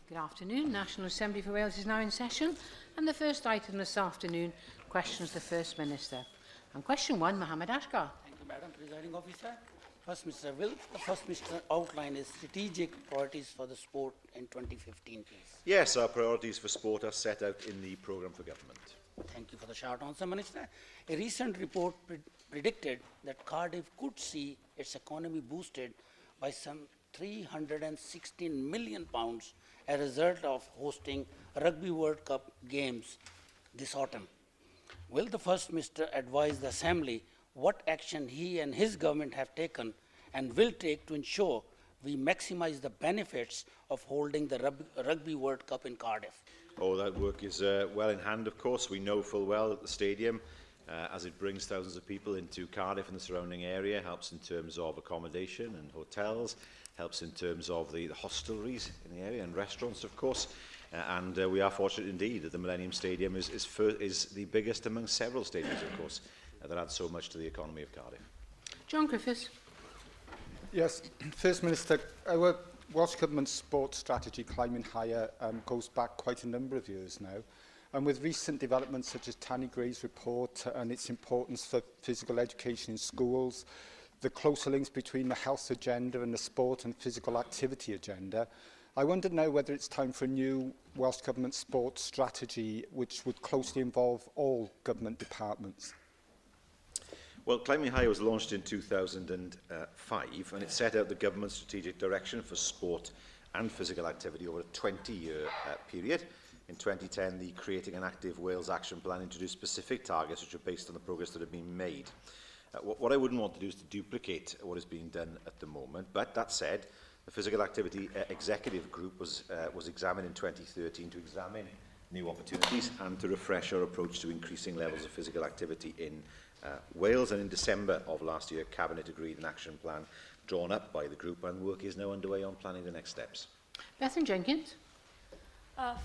Good afternoon. National Assembly for Wales is now in session, and the first item this afternoon questions the First Minister. And question 1, Mohammed Ashgar. Thank you, Madam Presiding Officer. First Minister, will the First Minister outline his strategic priorities for the sport in 2015, please? Yes, our priorities for sport are set out in the programme for government. Thank you for the short answer, Minister. A recent report predicted that Cardiff could see its economy boosted by some £316 million as a result of hosting Rugby World Cup games this autumn. Will the First Minister advise the Assembly what action he and his government have taken and will take to ensure we maximise the benefits of holding the Rugby World Cup in Cardiff? Oh, that work is well in hand, of course. We know full well that the stadium, as it brings thousands of people into Cardiff and the surrounding area, helps in terms of accommodation and hotels, helps in terms of the hostelries in the area and restaurants, of course. And we are fortunate indeed that the Millennium Stadium is the biggest among several stadiums, of course, that add so much to the economy of Cardiff. John Griffiths. Yes, First Minister, our Welsh Government's sports strategy, Climbing Higher, goes back quite a number of years now. And with recent developments such as Tanny Gray's report and its importance for physical education in schools, the closer links between the health agenda and the sport and physical activity agenda, I wonder now whether it's time for a new Welsh Government sports strategy which would closely involve all government departments. Well, Climbing Higher was launched in 2005 and it set out the government's strategic direction for sport and physical activity over a 20-year period. In 2010, the Creating an Active Wales Action Plan introduced specific targets which are based on the progress that have been made. What I wouldn't want to do is to duplicate what is being done at the moment, but that said, the Physical Activity Executive Group was examined in 2013 to examine new opportunities and to refresh our approach to increasing levels of physical activity in Wales. And in December of last year, Cabinet agreed an action plan drawn up by the group, and work is now underway on planning the next steps. Bethan Jenkins.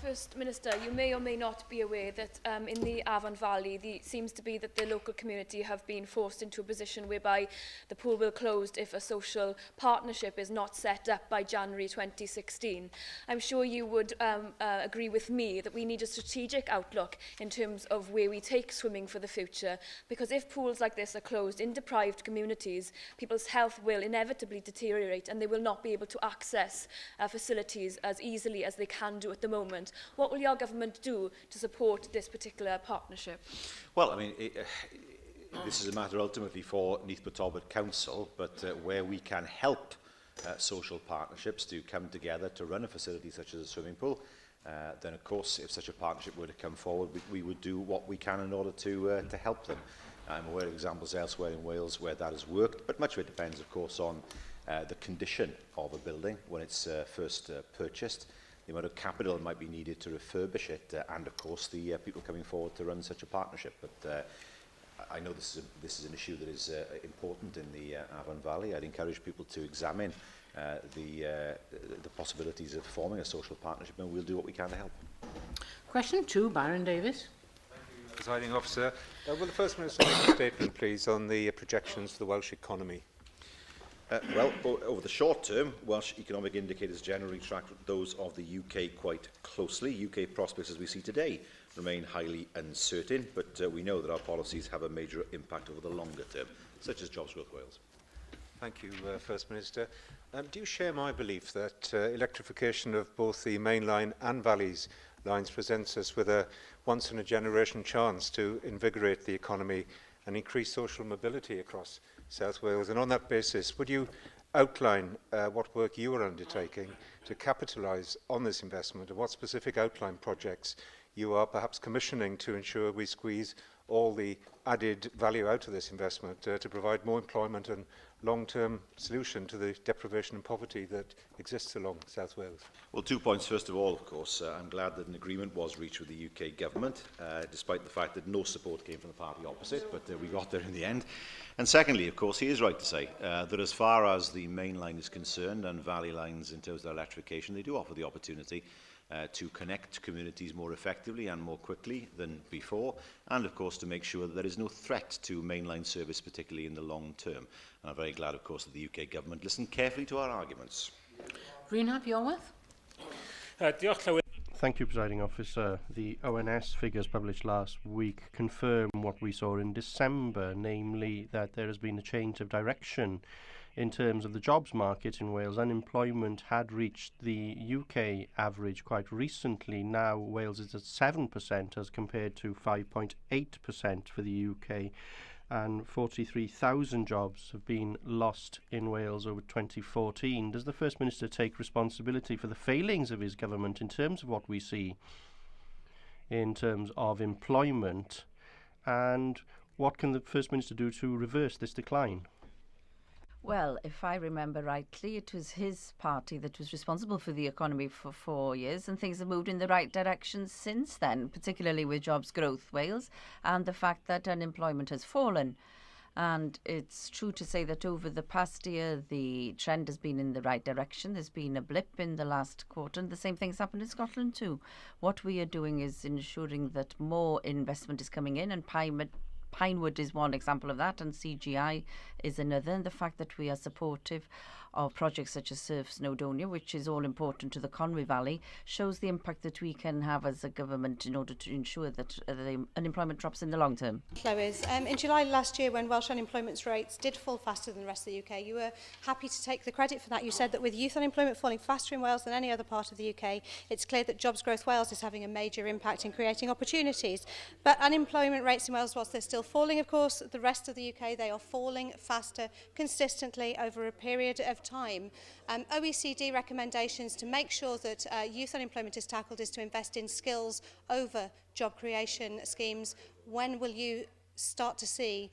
First Minister, you may or may not be aware that in the Avon Valley, it seems to be that the local community have been forced into a position whereby the pool will close if a social partnership is not set up by January 2016. I'm sure you would agree with me that we need a strategic outlook in terms of where we take swimming for the future, because if pools like this are closed in deprived communities, people's health will inevitably deteriorate and they will not be able to access facilities as easily as they can do at the moment. What will your government do to support this particular partnership? Well, I mean, this is a matter ultimately for Neath Talbot Council, but where we can help social partnerships to come together to run a facility such as a swimming pool, then of course, if such a partnership were to come forward, we would do what we can in order to help them. I'm aware of examples elsewhere in Wales where that has worked, but much of it depends, of course, on the condition of a building when it's first purchased, the amount of capital that might be needed to refurbish it, and of course the people coming forward to run such a partnership. But I know this is an issue that is important in the Avon Valley. I'd encourage people to examine the possibilities of forming a social partnership, and we'll do what we can to help. Question 2, Byron Davis. Presiding Officer, will the First Minister make a statement, please, on the projections for the Welsh economy? Well, over the short term, Welsh economic indicators generally track those of the UK quite closely. UK prospects, as we see today, remain highly uncertain, but we know that our policies have a major impact over the longer term, such as Jobs Growth Wales. Thank you, First Minister. Do you share my belief that electrification of both the main line and Valleys lines presents us with a once-in-a-generation chance to invigorate the economy and increase social mobility across South Wales? And on that basis, would you outline what work you are undertaking to capitalise on this investment, and what specific outline projects you are perhaps commissioning to ensure we squeeze all the added value out of this investment to provide more employment and long-term solution to the deprivation and poverty that exists along South Wales? Well, 2 points. First of all, of course, I'm glad that an agreement was reached with the UK government, despite the fact that no support came from the party opposite, but we got there in the end. And secondly, of course, he is right to say that as far as the main line is concerned and valley lines in terms of electrification, they do offer the opportunity to connect communities more effectively and more quickly than before, and of course to make sure that there is no threat to mainline service, particularly in the long term. And I'm very glad, of course, that the UK government listened carefully to our arguments. Reinhard Bjorworth. Thank you, Presiding Officer. The ONS figures published last week confirm what we saw in December, namely that there has been a change of direction in terms of the jobs market in Wales. Unemployment had reached the UK average quite recently. Now Wales is at 7% as compared to 5.8% for the UK. And 43,000 jobs have been lost in Wales over 2014. Does the First Minister take responsibility for the failings of his government in terms of what we see in terms of employment? And what can the First Minister do to reverse this decline? Well, if I remember rightly, it was his party that was responsible for the economy for 4 years, and things have moved in the right direction since then, particularly with Jobs Growth Wales and the fact that unemployment has fallen. And it's true to say that over the past year, the trend has been in the right direction. There's been a blip in the last quarter, and the same thing's happened in Scotland too. What we are doing is ensuring that more investment is coming in, and Pinewood is one example of that, and CGI is another. And the fact that we are supportive of projects such as Surf Snowdonia, which is all important to the Conwy Valley, shows the impact that we can have as a government in order to ensure that the unemployment drops in the long term. In July last year, when Welsh unemployment rates did fall faster than the rest of the UK, you were happy to take the credit for that. You said that with youth unemployment falling faster in Wales than any other part of the UK, it's clear that Jobs Growth Wales is having a major impact in creating opportunities. But unemployment rates in Wales, whilst they're still falling, of course, the rest of the UK, they are falling faster consistently over a period of time. OECD recommendations to make sure that youth unemployment is tackled is to invest in skills over job creation schemes. When will you start to see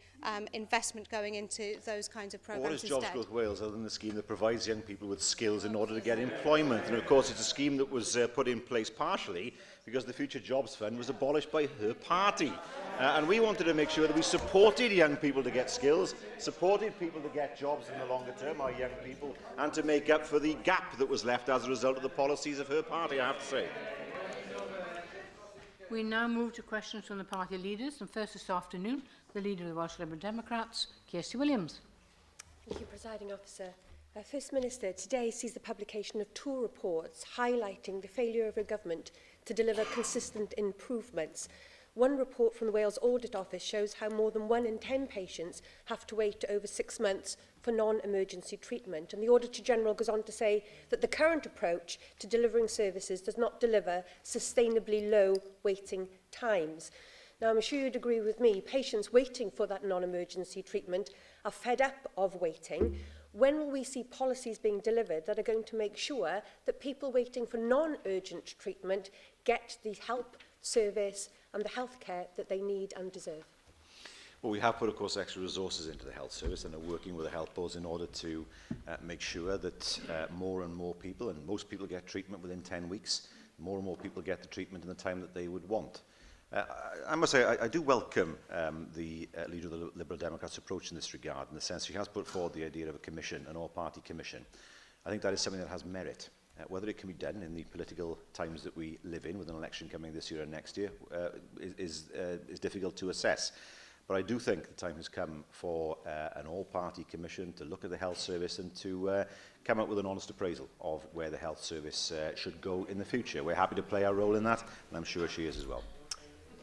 investment going into those kinds of programs instead? What is Jobs Growth Wales other than the scheme that provides young people with skills in order to get employment? And of course it's a scheme that was put in place partially because the Future Jobs Fund was abolished by her party. And we wanted to make sure that we supported young people to get skills, supported people to get jobs in the longer term, our young people, and to make up for the gap that was left as a result of the policies of her party, I have to say. We now move to questions from the party leaders, and first this afternoon, the Leader of the Welsh Liberal Democrats, Kirsty Williams. Thank you, Presiding Officer. First Minister, today sees the publication of 2 reports highlighting the failure of a government to deliver consistent improvements. One report from the Wales Audit Office shows how more than 1 in 10 patients have to wait over 6 months for non-emergency treatment. And the Auditor General goes on to say that the current approach to delivering services does not deliver sustainably low waiting times. Now, I'm sure you'd agree with me, patients waiting for that non-emergency treatment are fed up of waiting. When will we see policies being delivered that are going to make sure that people waiting for non-urgent treatment get the help, service and the healthcare that they need and deserve? Well, we have put, of course, extra resources into the health service and are working with the health boards in order to make sure that more and more people, and most people get treatment within 10 weeks, more and more people get the treatment in the time that they would want. I must say, I do welcome the Leader of the Liberal Democrats' approach in this regard, in the sense she has put forward the idea of a commission, an all-party commission. I think that is something that has merit. Whether it can be done in the political times that we live in, with an election coming this year and next year, is difficult to assess. But I do think the time has come for an all-party commission to look at the health service and to come up with an honest appraisal of where the health service should go in the future. We're happy to play our role in that, and I'm sure she is as well.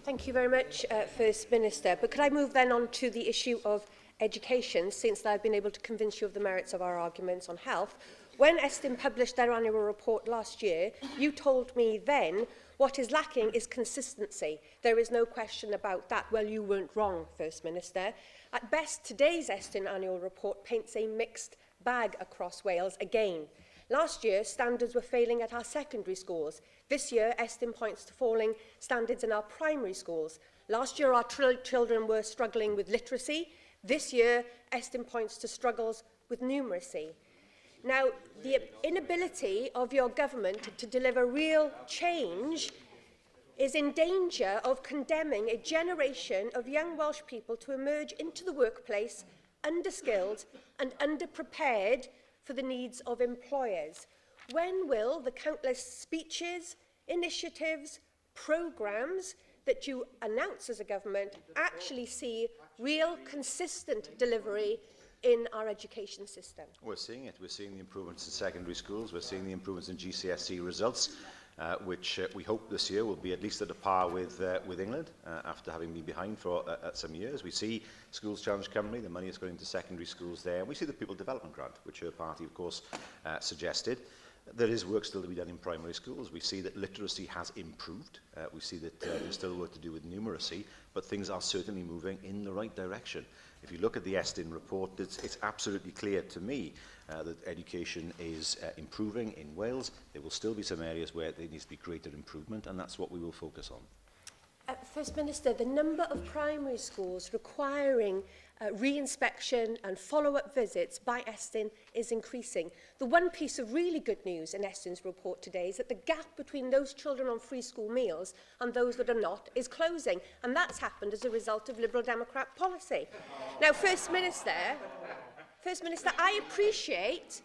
Thank you very much, First Minister. But could I move then on to the issue of education, since I've been able to convince you of the merits of our arguments on health? When Estyn published their annual report last year, you told me then what is lacking is consistency. There is no question about that. Well, you weren't wrong, First Minister. At best, today's Estyn annual report paints a mixed bag across Wales again. Last year, standards were failing at our secondary schools. This year, Estyn points to falling standards in our primary schools. Last year, our children were struggling with literacy. This year, Estyn points to struggles with numeracy. Now, the inability of your government to deliver real change is in danger of condemning a generation of young Welsh people to emerge into the workplace underskilled and underprepared for the needs of employers. When will the countless speeches, initiatives, programmes that you announce as a government actually see real, consistent delivery in our education system? We're seeing it. We're seeing the improvements in secondary schools. We're seeing the improvements in GCSE results. which we hope this year will be at least at a par with England, after having been behind for some years. We see Schools Challenge Cymru, the money is going into secondary schools there, and we see the People Development Grant, which her party, of course, suggested. There is work still to be done in primary schools. We see that literacy has improved. We see that there's still work to do with numeracy, but things are certainly moving in the right direction. If you look at the Estyn report, it's absolutely clear to me that education is improving in Wales. There will still be some areas where there needs to be greater improvement, and that's what we will focus on. First Minister, the number of primary schools requiring re-inspection and follow-up visits by Estyn is increasing. The one piece of really good news in Estyn's report today is that the gap between those children on free school meals and those that are not is closing, and that's happened as a result of Liberal Democrat policy. Now, First Minister, I appreciate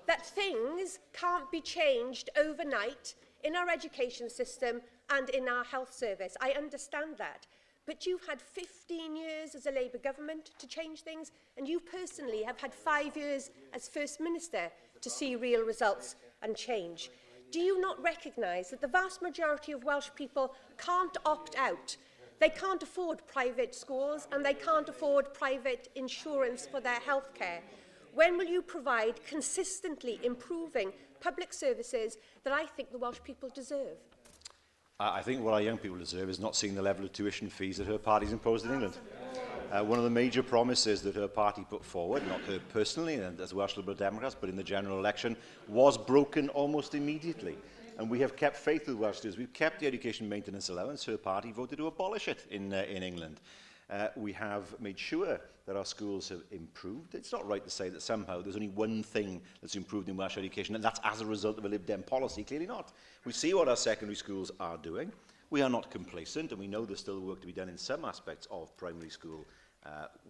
that things can't be changed overnight in our education system and in our health service. I understand that. But you've had 15 years as a Labour government to change things, and you personally have had 5 years as First Minister to see real results and change. Do you not recognise that the vast majority of Welsh people can't opt out? They can't afford private schools and they can't afford private insurance for their healthcare. When will you provide consistently improving public services that I think the Welsh people deserve? I think what our young people deserve is not seeing the level of tuition fees that her party's imposed in England. One of the major promises that her party put forward, not her personally and as Welsh Liberal Democrats, but in the general election, was broken almost immediately. And we have kept faith with Welsh students. We've kept the education maintenance allowance. Her party voted to abolish it in England. We have made sure that our schools have improved. It's not right to say that somehow there's only one thing that's improved in Welsh education, and that's as a result of a Lib Dem policy. Clearly not. We see what our secondary schools are doing. We are not complacent, and we know there's still work to be done in some aspects of primary school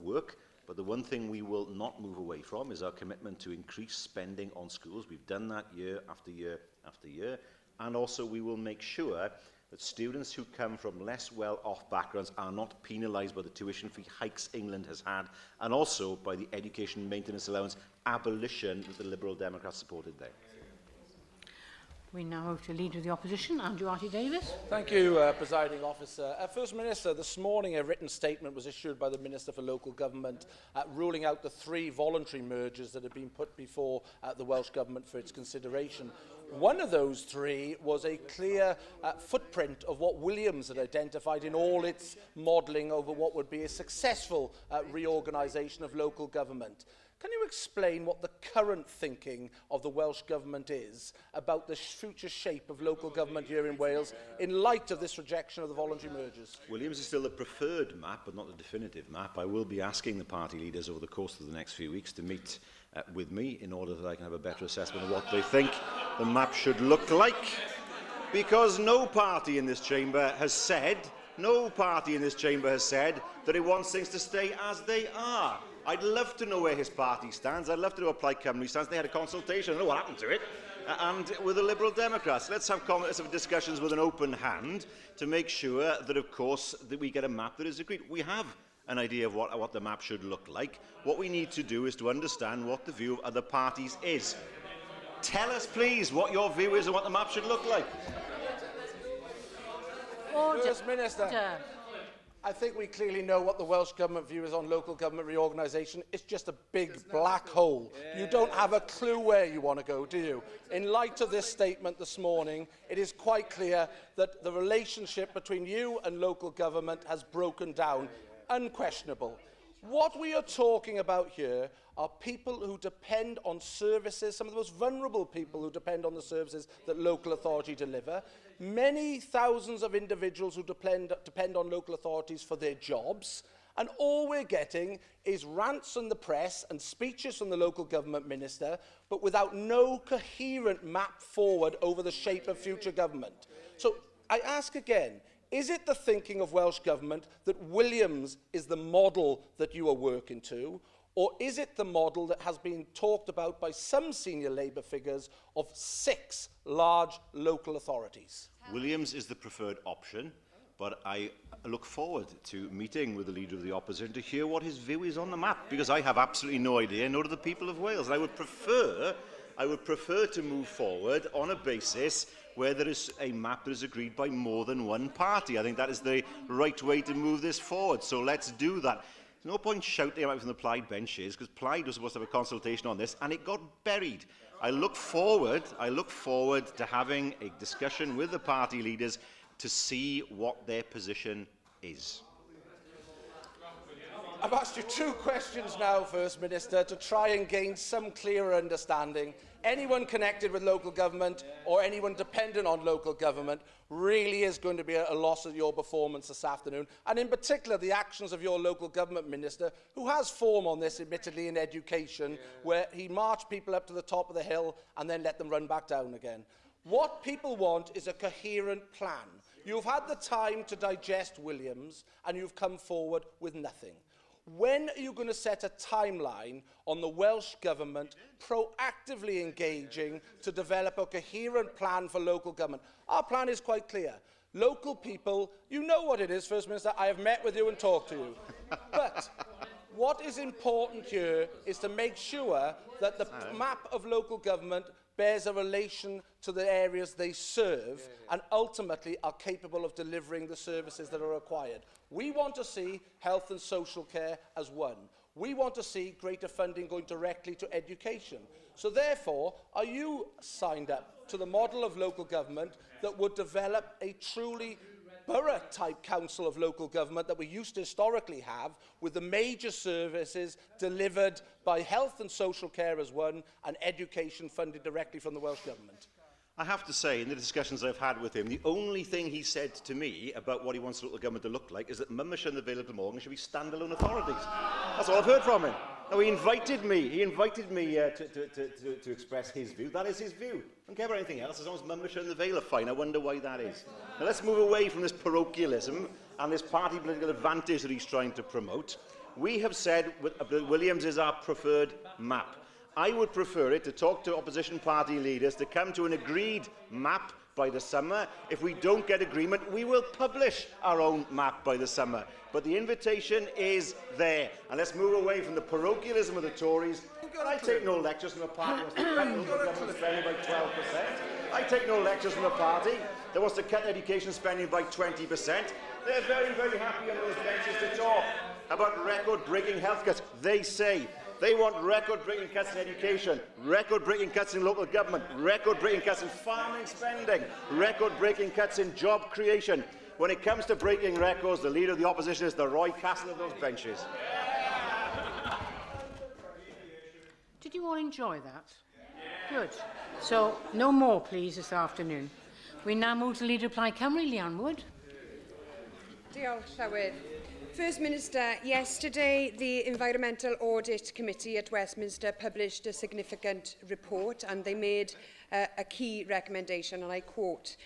work. But the one thing we will not move away from is our commitment to increase spending on schools. We've done that year after year after year. And also we will make sure that students who come from less well-off backgrounds are not penalised by the tuition fee hikes England has had, and also by the education maintenance allowance abolition that the Liberal Democrats supported there. We now move to Leader of the Opposition, Andrew Davis. Thank you, Presiding Officer. First Minister, this morning a written statement was issued by the Minister for Local Government ruling out the 3 voluntary mergers that had been put before the Welsh Government for its consideration. One of those 3 was a clear footprint of what Williams had identified in all its modelling over what would be a successful reorganisation of local government. Can you explain what the current thinking of the Welsh Government is about the future shape of local government here in Wales in light of this rejection of the voluntary mergers? Williams is still the preferred map, but not the definitive map. I will be asking the party leaders over the course of the next few weeks to meet with me in order that I can have a better assessment of what they think the map should look like. Because no party in this chamber has said that it wants things to stay as they are. I'd love to know where his party stands. I'd love to know where Plaid Cymru stands. They had a consultation. I don't know what happened to it. And with the Liberal Democrats. Let's have discussions with an open hand to make sure that, of course, that we get a map that is agreed. We have an idea of what the map should look like. What we need to do is to understand what the view of other parties is. Tell us, please, what your view is and what the map should look like. First Minister, I think we clearly know what the Welsh Government view is on local government reorganisation. It's just a big black hole. You don't have a clue where you want to go, do you? In light of this statement this morning, it is quite clear that the relationship between you and local government has broken down. Unquestionable. What we are talking about here are people who depend on services, some of the most vulnerable people who depend on the services that local authority deliver. Many thousands of individuals who depend on local authorities for their jobs. And all we're getting is rants from the press and speeches from the local government minister, but without no coherent map forward over the shape of future government. So I ask again, is it the thinking of Welsh Government that Williams is the model that you are working to, or is it the model that has been talked about by some senior Labour figures of 6 large local authorities? Williams is the preferred option, but I look forward to meeting with the Leader of the Opposition to hear what his view is on the map, because I have absolutely no idea, nor do the people of Wales. And I would prefer I would prefer to move forward on a basis where there is a map that is agreed by more than one party. I think that is the right way to move this forward. So let's do that. There's no point shouting about from the Plaid benches, because Plaid was supposed to have a consultation on this, and it got buried. I look forward to having a discussion with the party leaders to see what their position is. I've asked you 2 questions now, First Minister, to try and gain some clearer understanding. Anyone connected with local government or anyone dependent on local government really is going to be a loss of your performance this afternoon, and in particular the actions of your local government minister, who has form on this, admittedly, in education, where he marched people up to the top of the hill and then let them run back down again. What people want is a coherent plan. You've had the time to digest Williams, and you've come forward with nothing. When are you going to set a timeline on the Welsh Government proactively engaging to develop a coherent plan for local government? Our plan is quite clear. Local people, you know what it is, First Minister, I have met with you and talked to you. But what is important here is to make sure that the map of local government bears a relation to the areas they serve and ultimately are capable of delivering the services that are required. We want to see health and social care as one. We want to see greater funding going directly to education. So therefore, are you signed up to the model of local government that would develop a truly borough-type council of local government that we used to historically have, with the major services delivered by health and social care as one, and education funded directly from the Welsh Government? I have to say, in the discussions I've had with him, the only thing he said to me about what he wants local government to look like is that Mumma and the Vale of Glamorgan should be standalone authorities. That's all I've heard from him. Now, he invited me to express his view. That is his view. I don't care about anything else, as long as Mumma and the Vale are fine. I wonder why that is. Now, let's move away from this parochialism and this party political advantage that he's trying to promote. We have said that Williams is our preferred map. I would prefer it to talk to opposition party leaders to come to an agreed map by the summer. If we don't get agreement, we will publish our own map by the summer. But the invitation is there. And let's move away from the parochialism of the Tories. I take no lectures from a party that wants to cut local government spending by 12%. I take no lectures from a party that wants to cut education spending by 20%. They're very, very happy on those benches to talk about record-breaking health cuts. They say they want record-breaking cuts in education, record-breaking cuts in local government, record-breaking cuts in farming spending, record-breaking cuts in job creation. When it comes to breaking records, the leader of the opposition is the Roy Castle of those benches. Did you all enjoy that? Good. So, no more, please, this afternoon. We now move to Leader of Plaid Cymru, Leanne Wood. Diolch, Llywyd. First Minister, yesterday the Environmental Audit Committee at Westminster published a significant report, and they made a key recommendation, and I quote,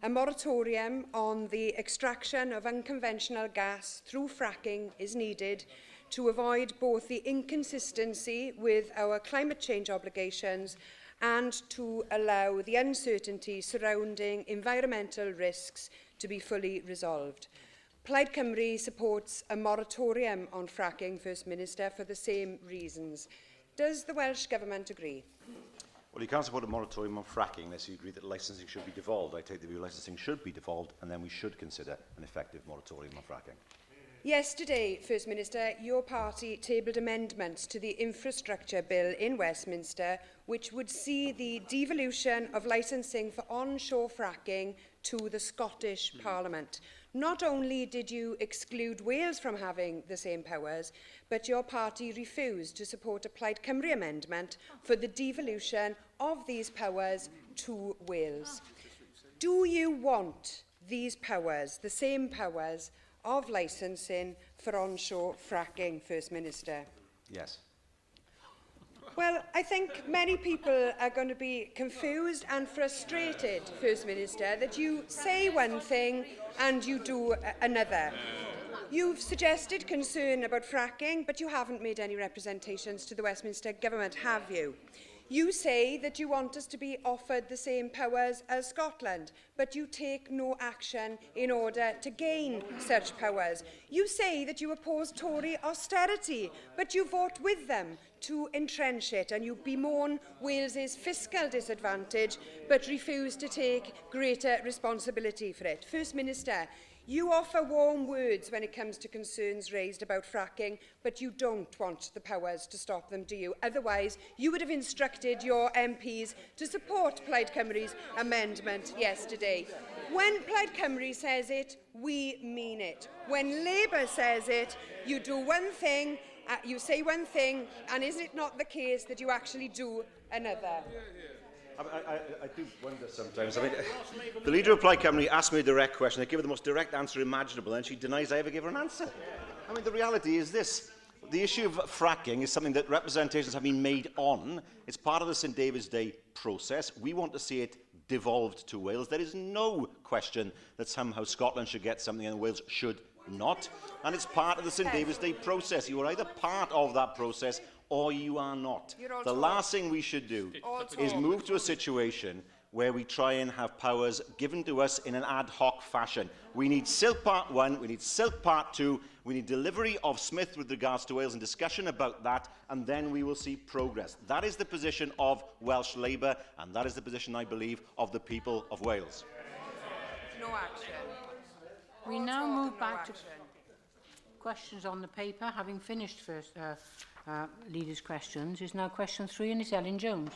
"A moratorium on the extraction of unconventional gas through fracking is needed to avoid both the inconsistency with our climate change obligations and to allow the uncertainty surrounding environmental risks to be fully resolved." Plaid Cymru supports a moratorium on fracking, First Minister, for the same reasons. Does the Welsh Government agree? Well, you can't support a moratorium on fracking unless you agree that licensing should be devolved. I take the view licensing should be devolved, and then we should consider an effective moratorium on fracking. Yesterday, First Minister, your party tabled amendments to the infrastructure bill in Westminster, which would see the devolution of licensing for onshore fracking to the Scottish Parliament. Not only did you exclude Wales from having the same powers, but your party refused to support a Plaid Cymru amendment for the devolution of these powers to Wales. Do you want these powers, the same powers, of licensing for onshore fracking, First Minister? Yes. Well, I think many people are going to be confused and frustrated, First Minister, that you say one thing and you do another. You've suggested concern about fracking, but you haven't made any representations to the Westminster Government, have you? You say that you want us to be offered the same powers as Scotland, but you take no action in order to gain such powers. You say that you oppose Tory austerity, but you vote with them to entrench it, and you bemoan Wales's fiscal disadvantage, but refuse to take greater responsibility for it. First Minister, you offer warm words when it comes to concerns raised about fracking, but you don't want the powers to stop them, do you? Otherwise, you would have instructed your MPs to support Plaid Cymru's amendment yesterday. When Plaid Cymru says it, we mean it. When Labour says it, you do one thing, you say one thing, and is it not the case that you actually do another? I do wonder sometimes. I mean, the leader of Plaid Cymru asked me a direct question. I gave her the most direct answer imaginable, and she denies I ever gave her an answer. I mean, the reality is this. The issue of fracking is something that representations have been made on. It's part of the St David's Day process. We want to see it devolved to Wales. There is no question that somehow Scotland should get something and Wales should not. And it's part of the St David's Day process. You are either part of that process or you are not. The last thing we should do is move to a situation where we try and have powers given to us in an ad hoc fashion. We need Silk Part 1, we need Silk Part 2, we need delivery of Smith with regards to Wales and discussion about that, and then we will see progress. That is the position of Welsh Labour, and that is the position, I believe, of the people of Wales. No action. We now move back to questions on the paper. Having finished first leaders' questions, is now question 3, and it's Ellen Jones.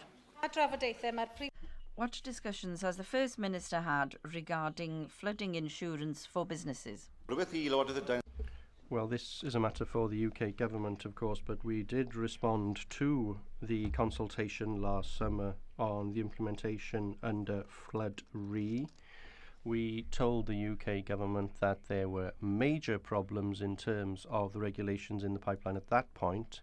What discussions has the First Minister had regarding flooding insurance for businesses? Well, this is a matter for the UK government, of course, but we did respond to the consultation last summer on the implementation under Flood Re. We told the UK government that there were major problems in terms of the regulations in the pipeline at that point,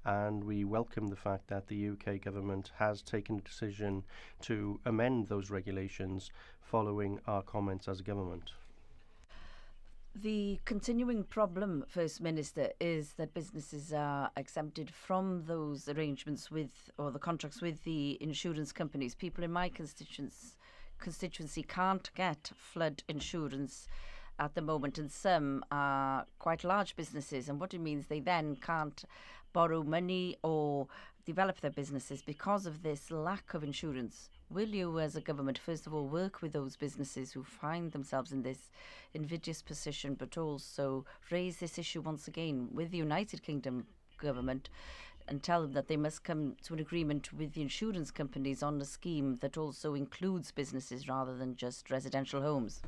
and we welcome the fact that the UK government has taken a decision to amend those regulations following our comments as a government. The continuing problem, First Minister, is that businesses are exempted from those arrangements with, or the contracts with the insurance companies. People in my constituency can't get flood insurance at the moment, and some are quite large businesses, and what it means, they then can't borrow money or develop their businesses because of this lack of insurance. Will you, as a government, first of all, work with those businesses who find themselves in this invidious position, but also raise this issue once again with the United Kingdom government and tell them that they must come to an agreement with the insurance companies on a scheme that also includes businesses rather than just residential homes?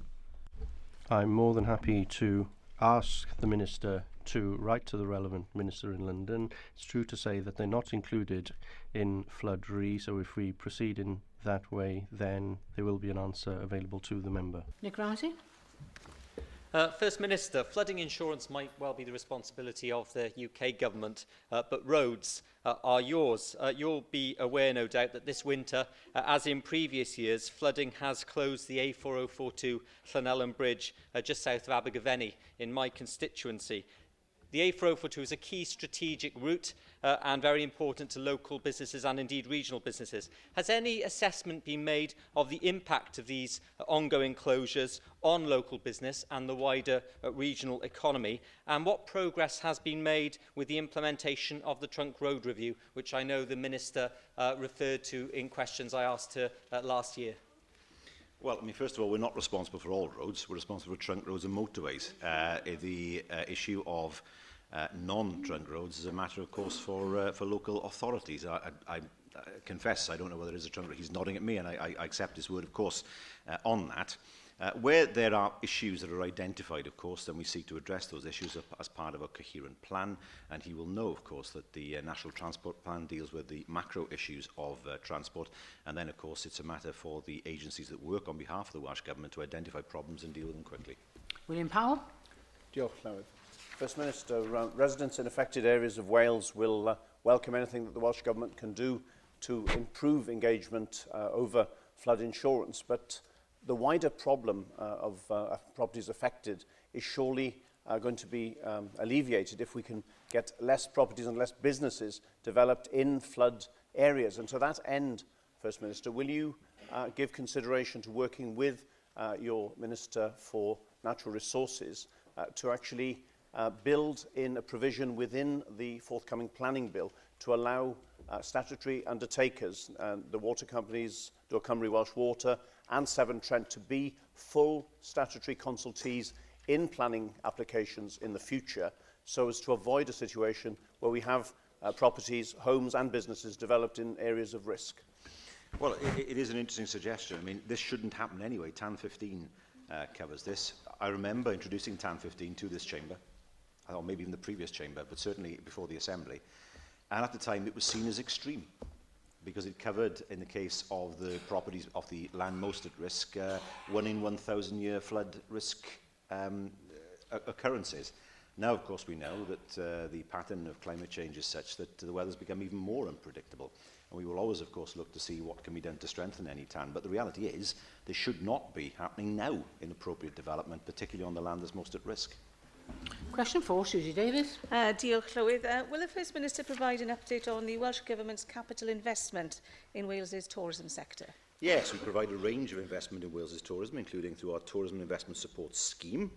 I'm more than happy to ask the Minister to write to the relevant minister in London. It's true to say that they're not included in Flood Re, so if we proceed in that way, then there will be an answer available to the member. Nick Ramsey. First Minister, flooding insurance might well be the responsibility of the UK government, but roads are yours. You'll be aware, no doubt, that this winter, as in previous years, flooding has closed the A4042 Llanellan Bridge just south of Abergavenny in my constituency. The A4042 is a key strategic route and very important to local businesses and indeed regional businesses. Has any assessment been made of the impact of these ongoing closures on local business and the wider regional economy? And what progress has been made with the implementation of the Trunk Road Review, which I know the Minister referred to in questions I asked her last year? Well, I mean, first of all, we're not responsible for all roads. We're responsible for trunk roads and motorways. The issue of non-trunk roads is a matter, of course, for local authorities. I confess I don't know whether it is a trunk road. He's nodding at me, and I accept his word, of course, on that. Where there are issues that are identified, of course, then we seek to address those issues as part of a coherent plan, and he will know, of course, that the National Transport Plan deals with the macro issues of transport, and then, of course, it's a matter for the agencies that work on behalf of the Welsh Government to identify problems and deal with them quickly. William Powell. Diolch, Llywydd. First Minister, residents in affected areas of Wales will welcome anything that the Welsh Government can do to improve engagement over flood insurance, but the wider problem of properties affected is surely going to be alleviated if we can get less properties and less businesses developed in flood areas. And to that end, First Minister, will you give consideration to working with your Minister for Natural Resources to actually build in a provision within the forthcoming planning bill to allow statutory undertakers, the water companies, Dŵr Cymru Welsh Water and Severn Trent, to be full statutory consultees in planning applications in the future, so as to avoid a situation where we have properties, homes and businesses developed in areas of risk? Well, it is an interesting suggestion. I mean, this shouldn't happen anyway. TAN 15 covers this. I remember introducing TAN 15 to this chamber, or maybe even the previous chamber, but certainly before the Assembly. And at the time, it was seen as extreme, because it covered, in the case of the properties of the land most at risk, 1 in 1,000 year flood risk occurrences. Now, of course, we know that the pattern of climate change is such that the weather's become even more unpredictable. And we will always, of course, look to see what can be done to strengthen any TAN. But the reality is, this should not be happening now in appropriate development, particularly on the land that's most at risk. Question 4, Susie Davies. Diolch, Llywydd. Will the First Minister provide an update on the Welsh Government's capital investment in Wales's tourism sector? Yes, we provide a range of investment in Wales's tourism, including through our Tourism Investment Support Scheme.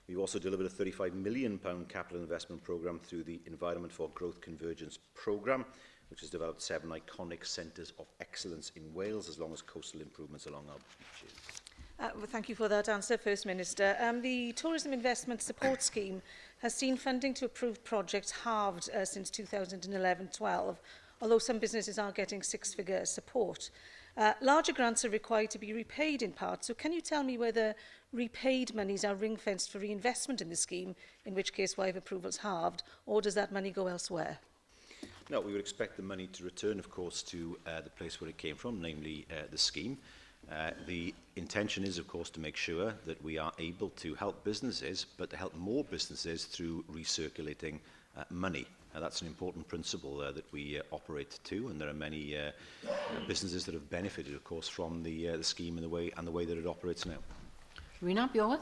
We've also delivered a £35 million capital investment programme through the Environment for Growth Convergence programme, which has developed 7 iconic centres of excellence in Wales, as long as coastal improvements along our beaches. Well, thank you for that answer, First Minister. The Tourism Investment Support Scheme has seen funding to approved projects halved since 2011-12, although some businesses are getting 6-figure support. Larger grants are required to be repaid in part, so can you tell me whether repaid monies are ring-fenced for reinvestment in the scheme, in which case why have approvals halved, or does that money go elsewhere? No, we would expect the money to return, of course, to the place where it came from, namely the scheme. The intention is, of course, to make sure that we are able to help businesses, but to help more businesses through recirculating money. That's an important principle that we operate to, and there are many businesses that have benefited, of course, from the scheme and the way that it operates now. Rhys Biowath.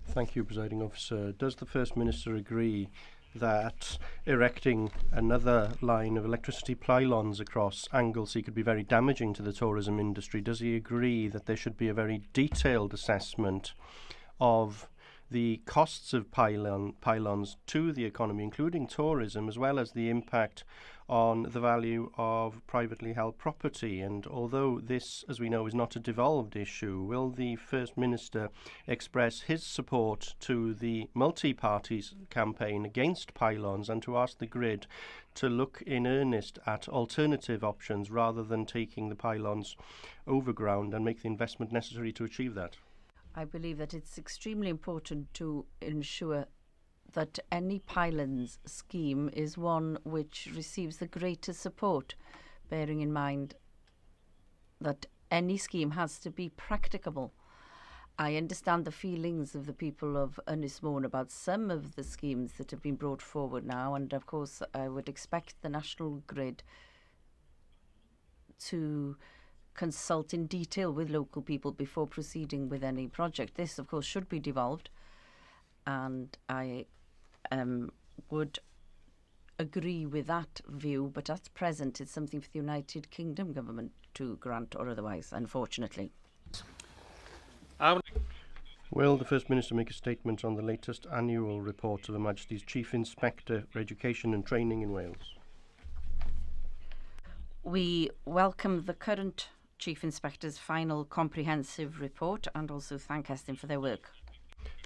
Thank you, Presiding Officer. Does the First Minister agree that erecting another line of electricity pylons across Anglesey could be very damaging to the tourism industry? Does he agree that there should be a very detailed assessment of the costs of pylons to the economy, including tourism, as well as the impact on the value of privately held property? And although this, as we know, is not a devolved issue, will the First Minister express his support to the multi-party campaign against pylons and to ask the grid to look in earnest at alternative options rather than taking the pylons overground and make the investment necessary to achieve that? I believe that it's extremely important to ensure that any pylons scheme is one which receives the greatest support, bearing in mind that any scheme has to be practicable. I understand the feelings of the people of Ynys Môn about some of the schemes that have been brought forward now, and of course I would expect the National Grid to consult in detail with local people before proceeding with any project. This, of course, should be devolved, and I would agree with that view, but at present it's something for the United Kingdom government to grant or otherwise, unfortunately. Will the First Minister make a statement on the latest annual report of Her Majesty's Chief Inspector for Education and Training in Wales? We welcome the current Chief Inspector's final comprehensive report and also thank Estyn for their work.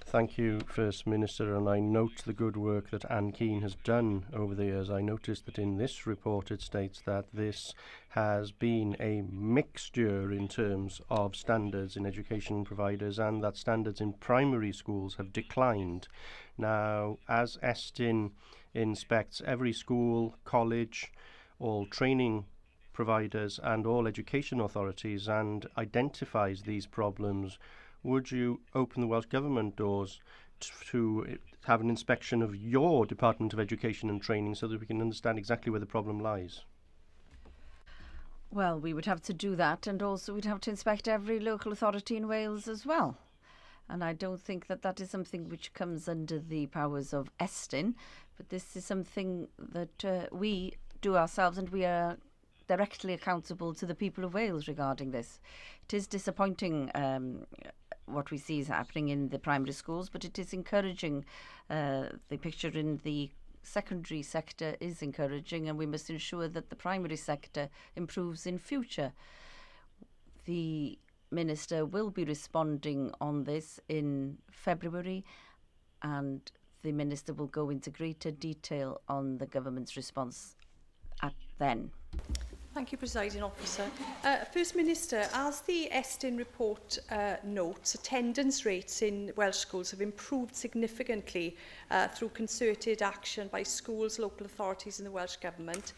Thank you, First Minister, and I note the good work that Anne Keane has done over the years. I noticed that in this report it states that this has been a mixture in terms of standards in education providers and that standards in primary schools have declined. Now, as Estyn inspects every school, college, all training providers and all education authorities and identifies these problems, would you open the Welsh Government doors to have an inspection of your Department of Education and Training so that we can understand exactly where the problem lies? Well, we would have to do that, and also we'd have to inspect every local authority in Wales as well. And I don't think that that is something which comes under the powers of Estyn, but this is something that we do ourselves, and we are directly accountable to the people of Wales regarding this. It is disappointing what we see is happening in the primary schools, but it is encouraging. The picture in the secondary sector is encouraging, and we must ensure that the primary sector improves in future. The Minister will be responding on this in February, and the Minister will go into greater detail on the government's response then. Thank you, Presiding Officer. First Minister, as the Estyn report notes, attendance rates in Welsh schools have improved significantly through concerted action by schools, local authorities and the Welsh Government.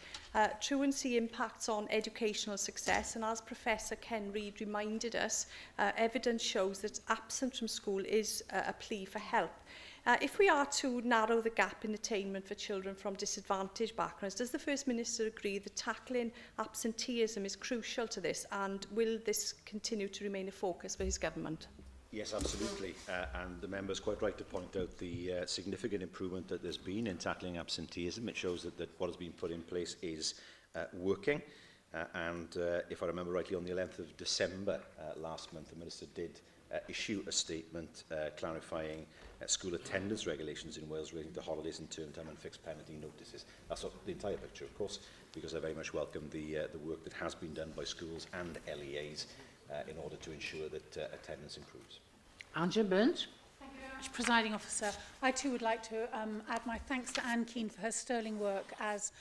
Truancy impacts on educational success, and as Professor Ken Reid reminded us, evidence shows that absence from school is a plea for help. If we are to narrow the gap in attainment for children from disadvantaged backgrounds, does the First Minister agree that tackling absenteeism is crucial to this, and will this continue to remain a focus for his government? Yes, absolutely. And the member is quite right to point out the significant improvement that there's been in tackling absenteeism. It shows that what has been put in place is working. And if I remember rightly, on the 11th of December last month, the Minister did issue a statement clarifying school attendance regulations in Wales relating to holidays and term time and fixed penalty notices. That's not the entire picture, of course, because I very much welcome the work that has been done by schools and LEAs in order to ensure that attendance improves. Angela Burns. Thank you very much, Presiding Officer. I too would like to add my thanks to Anne Keane for her sterling work as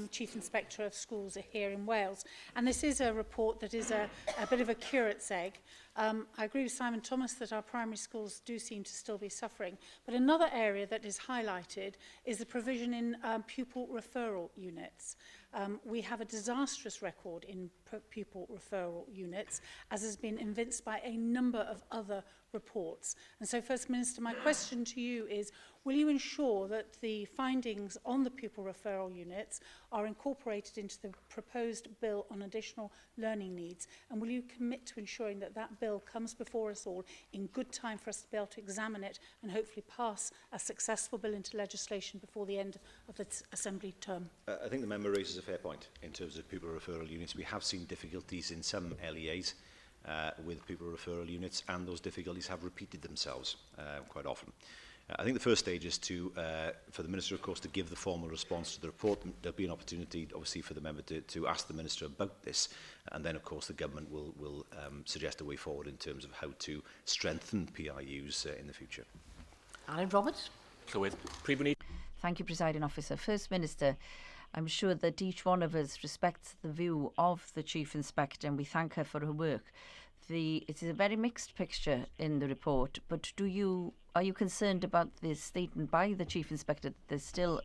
Chief Inspector of Schools here in Wales. And this is a report that is a bit of a curate's egg. I agree with Simon Thomas that our primary schools do seem to still be suffering. But another area that is highlighted is the provision in pupil referral units. We have a disastrous record in pupil referral units, as has been evinced by a number of other reports. And so, First Minister, my question to you is, will you ensure that the findings on the pupil referral units are incorporated into the proposed bill on additional learning needs? And will you commit to ensuring that that bill comes before us all in good time for us to be able to examine it and hopefully pass a successful bill into legislation before the end of the Assembly term? I think the member raises a fair point in terms of pupil referral units. We have seen difficulties in some LEAs with pupil referral units, and those difficulties have repeated themselves quite often. I think the first stage is for the Minister, of course, to give the formal response to the report. There'll be an opportunity, obviously, for the member to ask the Minister about this, and then, of course, the government will suggest a way forward in terms of how to strengthen PRUs in the future. Alan Roberts. Thank you, Presiding Officer. First Minister, I'm sure that each one of us respects the view of the Chief Inspector, and we thank her for her work. It is a very mixed picture in the report, but are you concerned about the statement by the Chief Inspector that there's still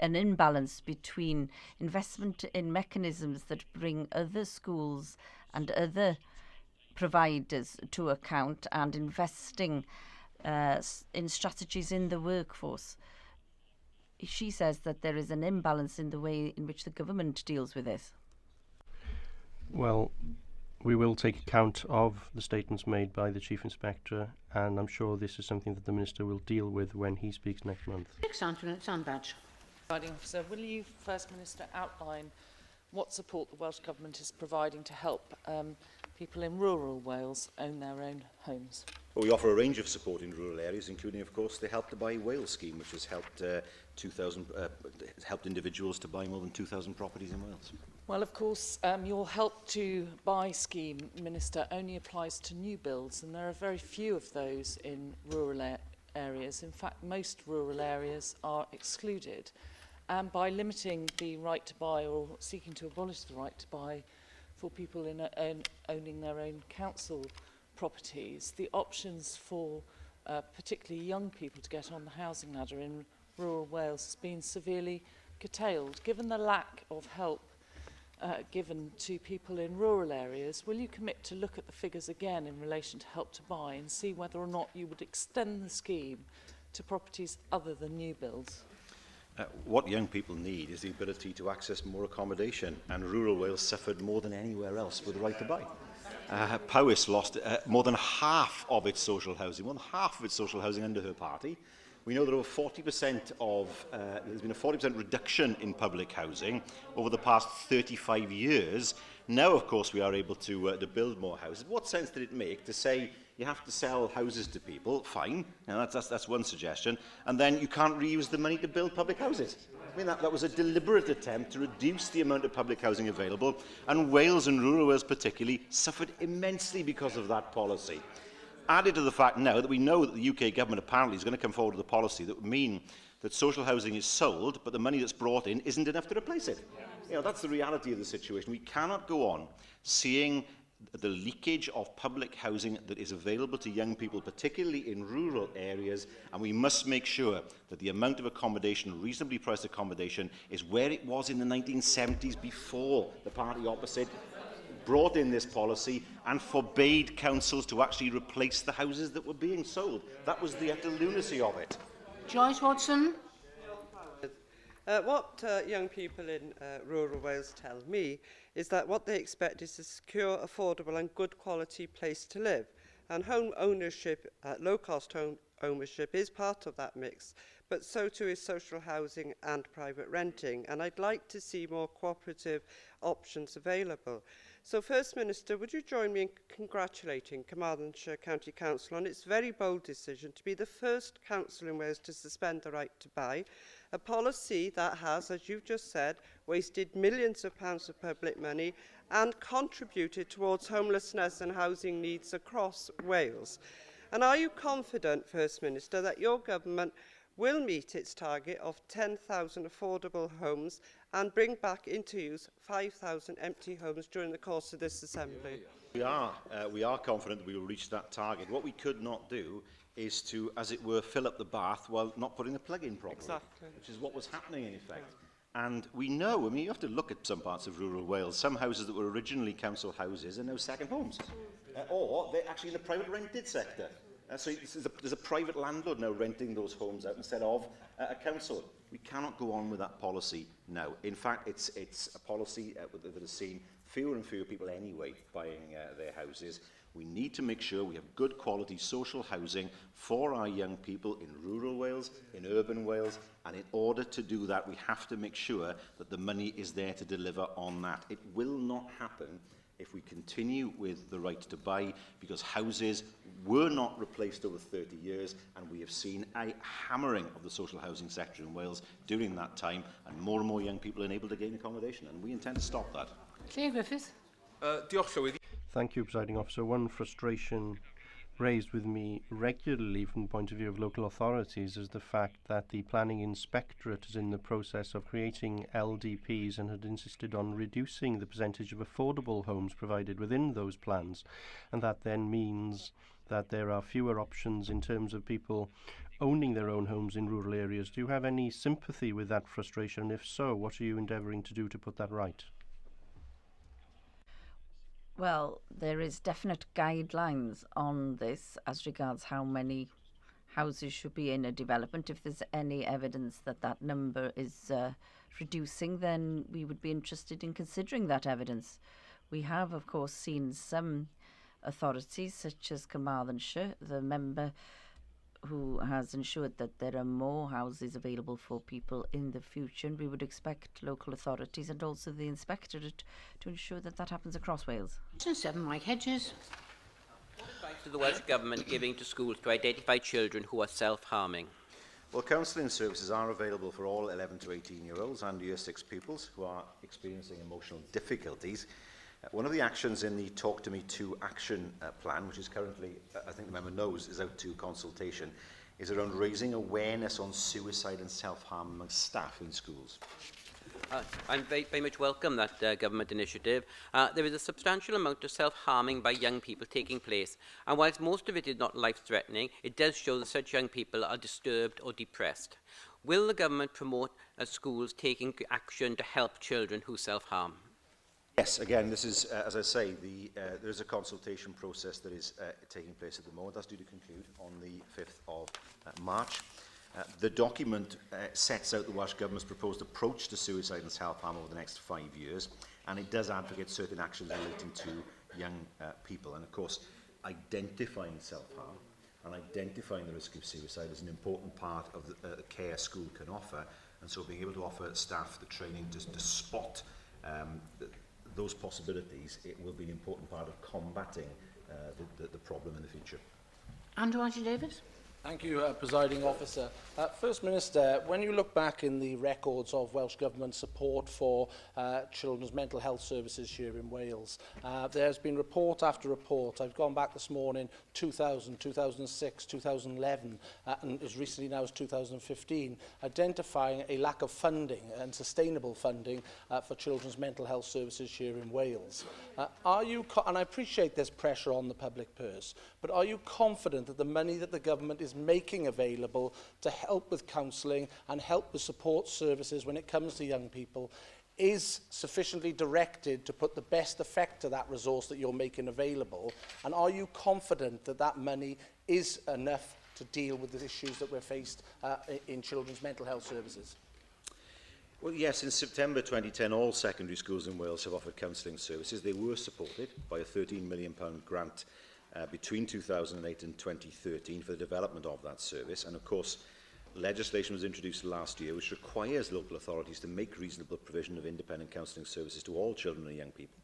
an imbalance between investment in mechanisms that bring other schools and other providers to account and investing in strategies in the workforce? She says that there is an imbalance in the way in which the government deals with this. Well, we will take account of the statements made by the Chief Inspector, and I'm sure this is something that the Minister will deal with when he speaks next month. Sandbadge. Presiding Officer, will you, First Minister, outline what support the Welsh Government is providing to help people in rural Wales own their own homes? Well, we offer a range of support in rural areas, including, of course, the Help to Buy Wales scheme, which has helped helped individuals to buy more than 2,000 properties in Wales. Well, of course, your Help to Buy scheme, Minister, only applies to new builds, and there are very few of those in rural areas. In fact, most rural areas are excluded. And by limiting the right to buy, or seeking to abolish the right to buy for people in owning their own council properties, the options for particularly young people to get on the housing ladder in rural Wales has been severely curtailed. Given the lack of help given to people in rural areas, will you commit to look at the figures again in relation to Help to Buy and see whether or not you would extend the scheme to properties other than new builds? What young people need is the ability to access more accommodation, and rural Wales suffered more than anywhere else with the right to buy. Powys lost more than half of its social housing, under her party. We know that over 40% of, there's been a 40% reduction in public housing over the past 35 years. Now, of course, we are able to build more houses. What sense did it make to say you have to sell houses to people? Fine, that's one suggestion. And then you can't reuse the money to build public houses. I mean, that was a deliberate attempt to reduce the amount of public housing available, and Wales and rural Wales particularly suffered immensely because of that policy. Added to the fact now that we know that the UK government apparently is going to come forward with a policy that would mean that social housing is sold, but the money that's brought in isn't enough to replace it. You know, that's the reality of the situation. We cannot go on seeing the leakage of public housing that is available to young people, particularly in rural areas, and we must make sure that the amount of accommodation, reasonably priced accommodation, is where it was in the 1970s before the party opposite brought in this policy and forbade councils to actually replace the houses that were being sold. That was the utter lunacy of it. Joyce Watson. What young people in rural Wales tell me is that what they expect is a secure, affordable and good quality place to live. And home ownership, low-cost home ownership is part of that mix, but so too is social housing and private renting. And I'd like to see more cooperative options available. So, First Minister, would you join me in congratulating Carmarthenshire County Council on its very bold decision to be the first council in Wales to suspend the right to buy, a policy that has, as you've just said, wasted millions of pounds of public money and contributed towards homelessness and housing needs across Wales. And are you confident, First Minister, that your government will meet its target of 10,000 affordable homes and bring back into use 5,000 empty homes during the course of this Assembly? We are confident that we will reach that target. What we could not do is to, as it were, fill up the bath while not putting the plug in properly, which is what was happening in effect. And we know, I mean, you have to look at some parts of rural Wales. Some houses that were originally council houses are now second homes, or they're actually in the private rented sector. So there's a private landlord now renting those homes out instead of a council. We cannot go on with that policy now. In fact, it's a policy that has seen fewer and fewer people anyway buying their houses. We need to make sure we have good quality social housing for our young people in rural Wales, in urban Wales, and in order to do that, we have to make sure that the money is there to deliver on that. It will not happen if we continue with the right to buy, because houses were not replaced over 30 years, and we have seen a hammering of the social housing sector in Wales during that time, and more young people are able to gain accommodation, and we intend to stop that. Claire Griffith. Thank you, Presiding Officer. One frustration raised with me regularly from the point of view of local authorities is the fact that the Planning Inspectorate is in the process of creating LDPs and had insisted on reducing the percentage of affordable homes provided within those plans, and that then means that there are fewer options in terms of people owning their own homes in rural areas. Do you have any sympathy with that frustration? If so, what are you endeavouring to do to put that right? Well, there is definite guidelines on this as regards how many houses should be in a development. If there's any evidence that that number is reducing, then we would be interested in considering that evidence. We have, of course, seen some authorities, such as Carmarthenshire, the member who has ensured that there are more houses available for people in the future, and we would expect local authorities and also the Inspectorate to ensure that that happens across Wales. Question 7, Mike Hedges. What advice is the Welsh Government giving to schools to identify children who are self-harming? Well, counselling services are available for all 11 to 18-year-olds and Year 6 pupils who are experiencing emotional difficulties. One of the actions in the Talk to Me 2 action plan, which is currently, I think the member knows, is out to consultation, is around raising awareness on suicide and self-harm among staff in schools. I very much welcome that government initiative. There is a substantial amount of self-harming by young people taking place, and whilst most of it is not life-threatening, it does show that such young people are disturbed or depressed. Will the government promote schools taking action to help children who self-harm? Yes, again, this is, as I say, there is a consultation process that is taking place at the moment. That's due to conclude on the 5th of March. The document sets out the Welsh Government's proposed approach to suicide and self-harm over the next 5 years, and it does advocate certain actions relating to young people. And of course, identifying self-harm and identifying the risk of suicide is an important part of the care school can offer. And so being able to offer staff the training to spot those possibilities, it will be an important part of combating the problem in the future. Andrew Davis. Thank you, Presiding Officer. First Minister, when you look back in the records of Welsh Government support for children's mental health services here in Wales, there's been report after report. I've gone back this morning, 2000, 2006, 2011, and as recently now as 2015, identifying a lack of funding and sustainable funding for children's mental health services here in Wales. Are you, and I appreciate there's pressure on the public purse, but are you confident that the money that the government is making available to help with counselling and help with support services when it comes to young people is sufficiently directed to put the best effect to that resource that you're making available? And are you confident that that money is enough to deal with the issues that we're faced in children's mental health services? Well, yes, in September 2010, all secondary schools in Wales have offered counselling services. They were supported by a £13 million grant between 2008 and 2013 for the development of that service. And of course, legislation was introduced last year which requires local authorities to make reasonable provision of independent counselling services to all children and young people,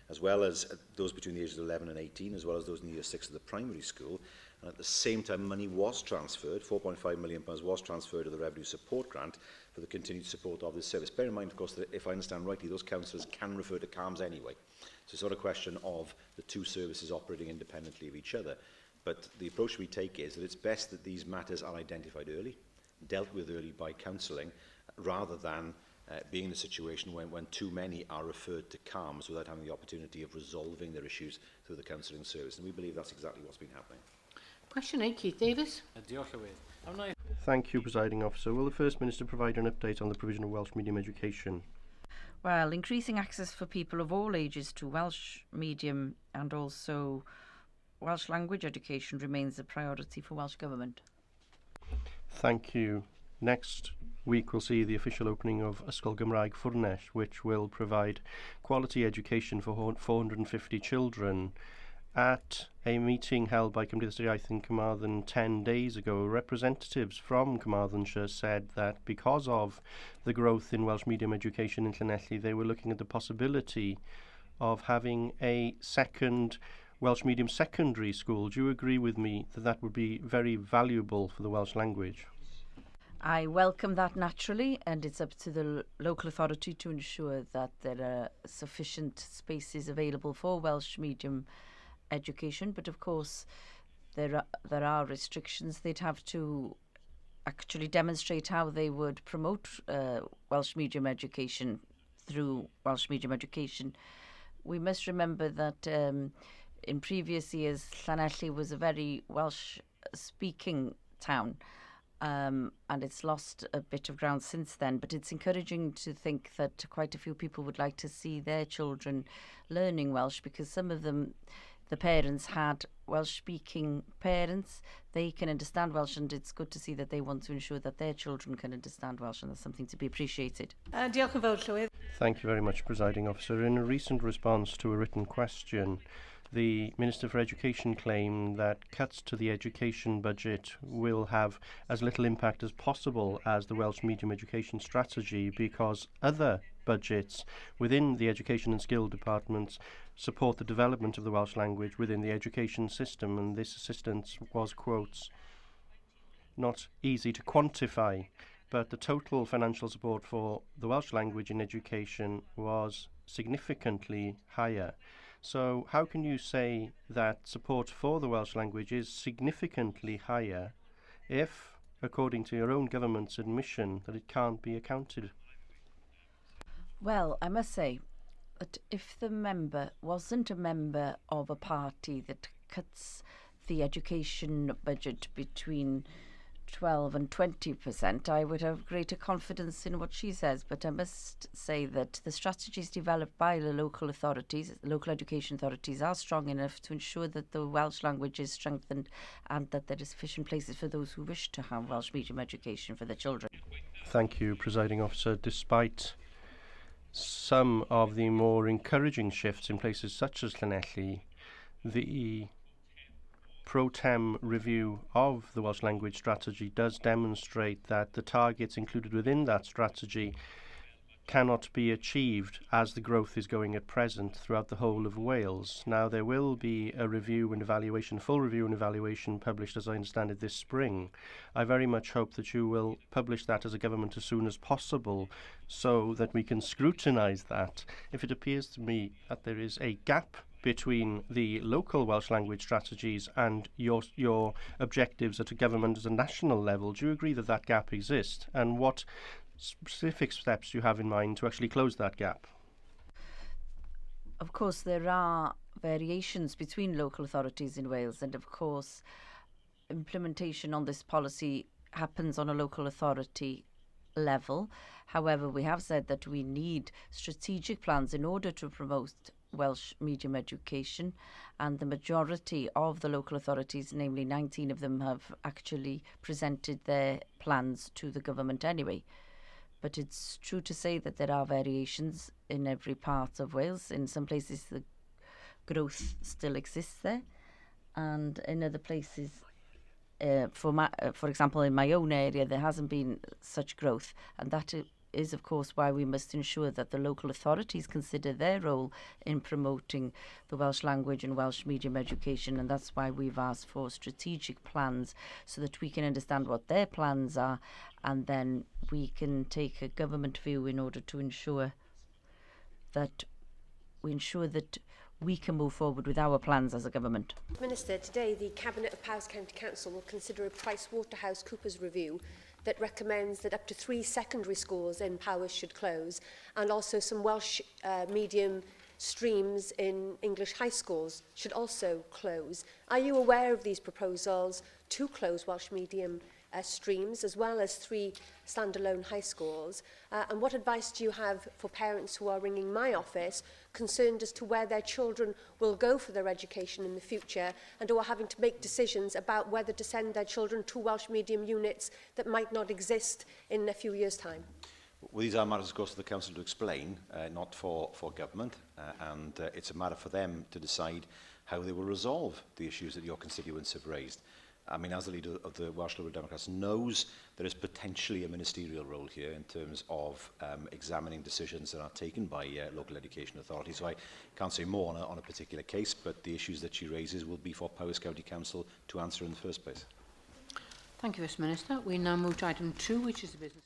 as well as those between the ages of 11 and 18, as well as those in year 6 of the primary school. And at the same time, money was transferred, £4.5 million was transferred to the Revenue Support Grant for the continued support of this service. Bear in mind, of course, that if I understand rightly, those counsellors can refer to CAMS anyway. So it's not a question of the two services operating independently of each other. But the approach we take is that it's best that these matters are identified early, dealt with early by counselling, rather than being in a situation when too many are referred to CAMS without having the opportunity of resolving their issues through the counselling service. And we believe that's exactly what's been happening. Question 8, Keith Davis. Thank you, Presiding Officer. Will the First Minister provide an update on the provision of Welsh medium education? Well, increasing access for people of all ages to Welsh medium and also Welsh language education remains a priority for Welsh Government. Thank you. Next week we'll see the official opening of Ysgol Gymraeg Ffwrnes, which will provide quality education for 450 children. At a meeting held by Cymdeithas yr Iaith in Carmarthen 10 days ago, representatives from Carmarthenshire said that because of the growth in Welsh medium education in Llanelli, they were looking at the possibility of having a second Welsh medium secondary school. Do you agree with me that that would be very valuable for the Welsh language? I welcome that naturally, and it's up to the local authority to ensure that there are sufficient spaces available for Welsh medium education, but of course there are restrictions. They'd have to actually demonstrate how they would promote Welsh medium education through Welsh medium education. We must remember that in previous years Llanelli was a very Welsh speaking town, and it's lost a bit of ground since then, but it's encouraging to think that quite a few people would like to see their children learning Welsh, because some of them, the parents had Welsh-speaking parents. They can understand Welsh, and it's good to see that they want to ensure that their children can understand Welsh, and that's something to be appreciated. Diolch yn fawr, Llywydd. Thank you very much, Presiding Officer. In a recent response to a written question, the Minister for Education claimed that cuts to the education budget will have as little impact as possible as the Welsh medium education strategy, because other budgets within the education and skill departments support the development of the Welsh language within the education system, and this assistance was, quotes, not easy to quantify, but the total financial support for the Welsh language in education was significantly higher. So how can you say that support for the Welsh language is significantly higher if, according to your own government's admission, that it can't be accounted? Well, I must say that if the member wasn't a member of a party that cuts the education budget between 12 and 20%, I would have greater confidence in what she says. But I must say that the strategies developed by the local authorities, local education authorities, are strong enough to ensure that the Welsh language is strengthened and that there are sufficient places for those who wish to have Welsh medium education for their children. Thank you, Presiding Officer. Despite some of the more encouraging shifts in places such as Llanelli, the pro-tem review of the Welsh language strategy does demonstrate that the targets included within that strategy cannot be achieved as the growth is going at present throughout the whole of Wales. Now, there will be a review and evaluation, full review and evaluation published, as I understand it, this spring. I very much hope that you will publish that as a government as soon as possible so that we can scrutinise that. If it appears to me that there is a gap between the local Welsh language strategies and your objectives at a government at a national level, do you agree that that gap exists? And what specific steps do you have in mind to actually close that gap? Of course, there are variations between local authorities in Wales, and of course, implementation on this policy happens on a local authority level. However, we have said that we need strategic plans in order to promote Welsh medium education, and the majority of the local authorities, namely 19 of them, have actually presented their plans to the government anyway. But it's true to say that there are variations in every part of Wales. In some places the growth still exists there, and in other places, for example, in my own area, there hasn't been such growth, and that is of course why we must ensure that the local authorities consider their role in promoting the Welsh language and Welsh medium education, and that's why we've asked for strategic plans so that we can understand what their plans are, and then we can take a government view in order to ensure that we can move forward with our plans as a government. Minister, today the Cabinet of Powys County Council will consider a PricewaterhouseCoopers review that recommends that up to 3 secondary schools in Powys should close, and also some Welsh medium streams in English high schools should also close. Are you aware of these proposals to close Welsh medium streams, as well as 3 standalone high schools? And what advice do you have for parents who are ringing my office concerned as to where their children will go for their education in the future, and who are having to make decisions about whether to send their children to Welsh medium units that might not exist in a few years' time? Well, these are matters, of course, for the Council to explain, not for government, and it's a matter for them to decide how they will resolve the issues that your constituents have raised. I mean, as the leader of the Welsh Liberal Democrats knows, there is potentially a ministerial role here in terms of examining decisions that are taken by local education authorities. So I can't say more on a particular case, but the issues that she raises will be for Powys County Council to answer in the first place. Thank you, Mr Minister. We now move to item 2, which is the business.